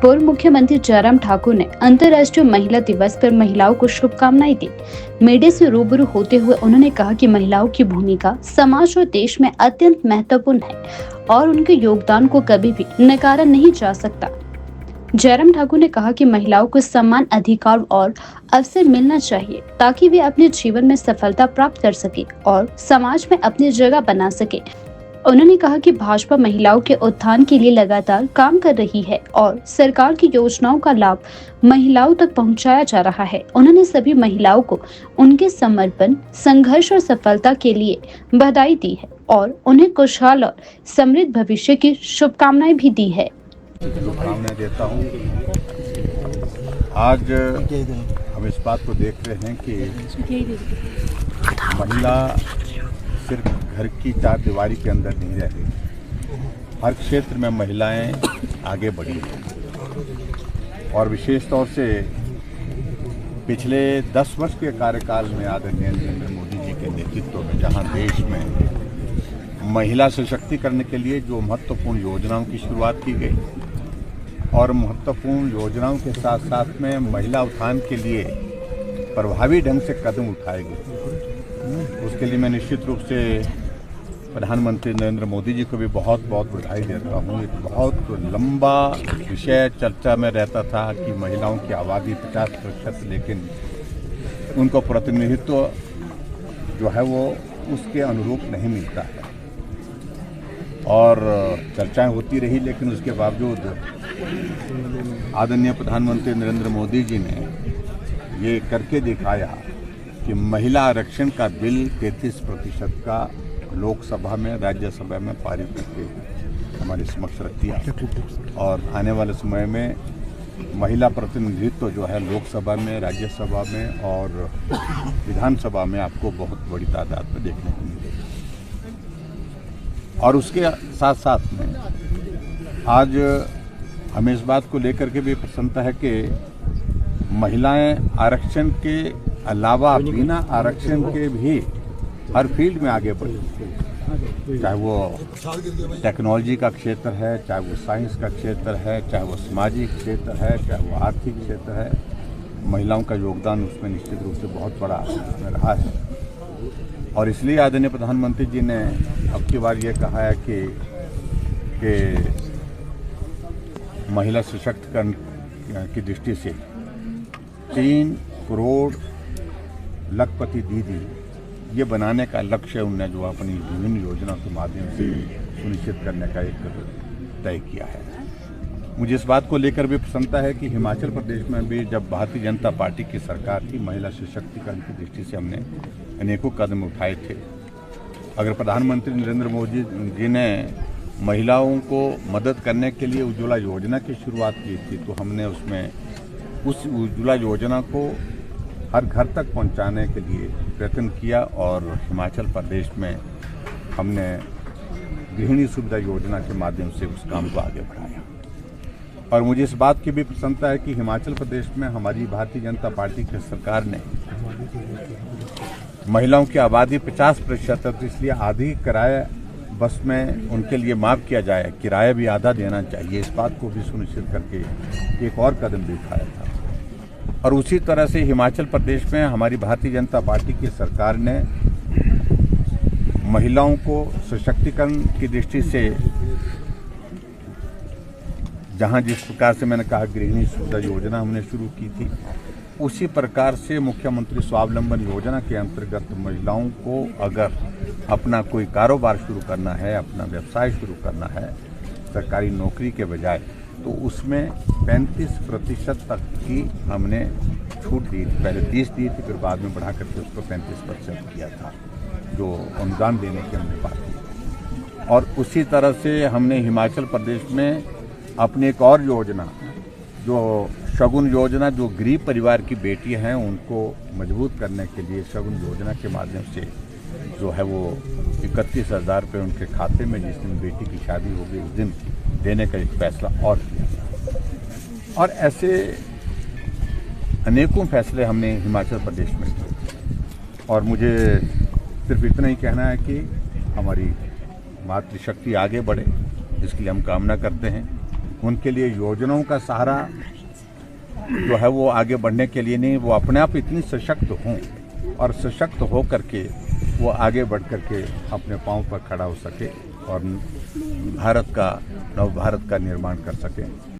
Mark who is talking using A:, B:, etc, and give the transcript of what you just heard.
A: पूर्व मुख्यमंत्री जयराम ठाकुर ने अंतर्राष्ट्रीय महिला दिवस पर महिलाओं को शुभकामनाएं दी। मीडिया से रूबरू होते हुए उन्होंने कहा कि महिलाओं की भूमिका समाज और देश में अत्यंत महत्वपूर्ण है और उनके योगदान को कभी भी नकारा नहीं जा सकता। जयराम ठाकुर ने कहा कि महिलाओं को समान अधिकार और अवसर मिलना चाहिए ताकि वे अपने जीवन में सफलता प्राप्त कर सके और समाज में अपनी जगह बना सके। उन्होंने कहा कि भाजपा महिलाओं के उत्थान के लिए लगातार काम कर रही है और सरकार की योजनाओं का लाभ महिलाओं तक पहुंचाया जा रहा है। उन्होंने सभी महिलाओं को उनके समर्पण, संघर्ष और सफलता के लिए बधाई दी है और उन्हें खुशहाल और समृद्ध भविष्य की शुभकामनाएं भी दी है।
B: शुभकामनाएं देता हूँ। आज हम इस बात को देख रहे हैं कि महिला सिर्फ घर की चार दीवारी के अंदर नहीं रह रही, हर क्षेत्र में महिलाएं आगे बढ़ी हैं और विशेष तौर से पिछले 10 वर्ष के कार्यकाल में आदरणीय नरेंद्र मोदी जी के नेतृत्व में जहां देश में महिला सशक्तिकरण के लिए जो महत्वपूर्ण योजनाओं की शुरुआत की गई और महत्वपूर्ण योजनाओं के साथ साथ में महिला उत्थान के लिए प्रभावी ढंग से कदम उठाए गए, उसके लिए मैं निश्चित रूप से प्रधानमंत्री नरेंद्र मोदी जी को भी बहुत बहुत बधाई देता हूँ। एक बहुत लंबा विषय चर्चा में रहता था कि महिलाओं की आबादी 50%, लेकिन उनको प्रतिनिधित्व जो है वो उसके अनुरूप नहीं मिलता है और चर्चाएं होती रही, लेकिन उसके बावजूद आदरणीय प्रधानमंत्री नरेंद्र मोदी जी ने ये करके दिखाया कि महिला आरक्षण का बिल 33% का लोकसभा में, राज्यसभा में पारित करके हमारे समक्ष रख दिया और आने वाले समय में महिला प्रतिनिधित्व जो है लोकसभा में, राज्यसभा में और विधानसभा में आपको बहुत बड़ी तादाद में देखने को मिलेगी। और उसके साथ साथ में आज हमें इस बात को लेकर के भी प्रसन्नता है कि महिलाएं आरक्षण के अलावा बिना आरक्षण के भी हर फील्ड में आगे बढ़ी, चाहे वो टेक्नोलॉजी का क्षेत्र है, चाहे वो साइंस का क्षेत्र है, चाहे वो सामाजिक क्षेत्र है, चाहे वो आर्थिक क्षेत्र है। महिलाओं का योगदान उसमें निश्चित रूप से बहुत बड़ा रहा है और इसलिए आदरणीय प्रधानमंत्री जी ने अब की बार ये कहा है कि महिला सशक्तिकरण की दृष्टि से 3 करोड़ लखपति दीदी ये बनाने का लक्ष्य उन्होंने जो अपनी विभिन्न योजनाओं के माध्यम से सुनिश्चित करने का एक तय किया है। मुझे इस बात को लेकर भी प्रसन्नता है कि हिमाचल प्रदेश में भी जब भारतीय जनता पार्टी की सरकार थी, महिला सशक्तिकरण की दृष्टि से हमने अनेकों कदम उठाए थे। अगर प्रधानमंत्री नरेंद्र मोदी जी ने महिलाओं को मदद करने के लिए उज्ज्वला योजना की शुरुआत की थी, तो हमने उस उज्ज्वला योजना को हर घर तक पहुंचाने के लिए प्रयत्न किया और हिमाचल प्रदेश में हमने गृहिणी सुविधा योजना के माध्यम से उस काम को आगे बढ़ाया। और मुझे इस बात की भी प्रसन्नता है कि हिमाचल प्रदेश में हमारी भारतीय जनता पार्टी की सरकार ने महिलाओं की आबादी 50% है, तो इसलिए आधी किराया बस में उनके लिए माफ़ किया जाए, किराया भी आधा देना चाहिए, इस बात को भी सुनिश्चित करके एक और कदम भी उठाया था। और उसी तरह से हिमाचल प्रदेश में हमारी भारतीय जनता पार्टी की सरकार ने महिलाओं को सशक्तिकरण की दृष्टि से जहां जिस प्रकार से मैंने कहा गृहिणी सुविधा योजना हमने शुरू की थी, उसी प्रकार से मुख्यमंत्री स्वावलंबन योजना के अंतर्गत महिलाओं को अगर अपना कोई कारोबार शुरू करना है, अपना व्यवसाय शुरू करना है सरकारी नौकरी के बजाय, तो उसमें 35% तक की हमने छूट दी थी। पहले 30 दी थी, फिर बाद में बढ़ा करके उसको 35% किया था, जो अनुदान देने की हमने बात की। और उसी तरह से हमने हिमाचल प्रदेश में अपनी एक और योजना, जो शगुन योजना, जो गरीब परिवार की बेटियां हैं उनको मजबूत करने के लिए शगुन योजना के माध्यम से जो है वो 31,000 रुपये उनके खाते में जिस दिन बेटी की शादी हो गई उस दिन देने का एक फैसला और किया। और ऐसे अनेकों फैसले हमने हिमाचल प्रदेश में किए और मुझे सिर्फ इतना ही कहना है कि हमारी मातृशक्ति आगे बढ़े, इसके लिए हम कामना करते हैं उनके लिए योजनाओं का सहारा जो है वो आगे बढ़ने के लिए नहीं, वो अपने आप इतनी सशक्त हों और सशक्त हो करके वो आगे बढ़ करके अपने पांव पर खड़ा हो सके और भारत का, नव भारत का निर्माण कर सके।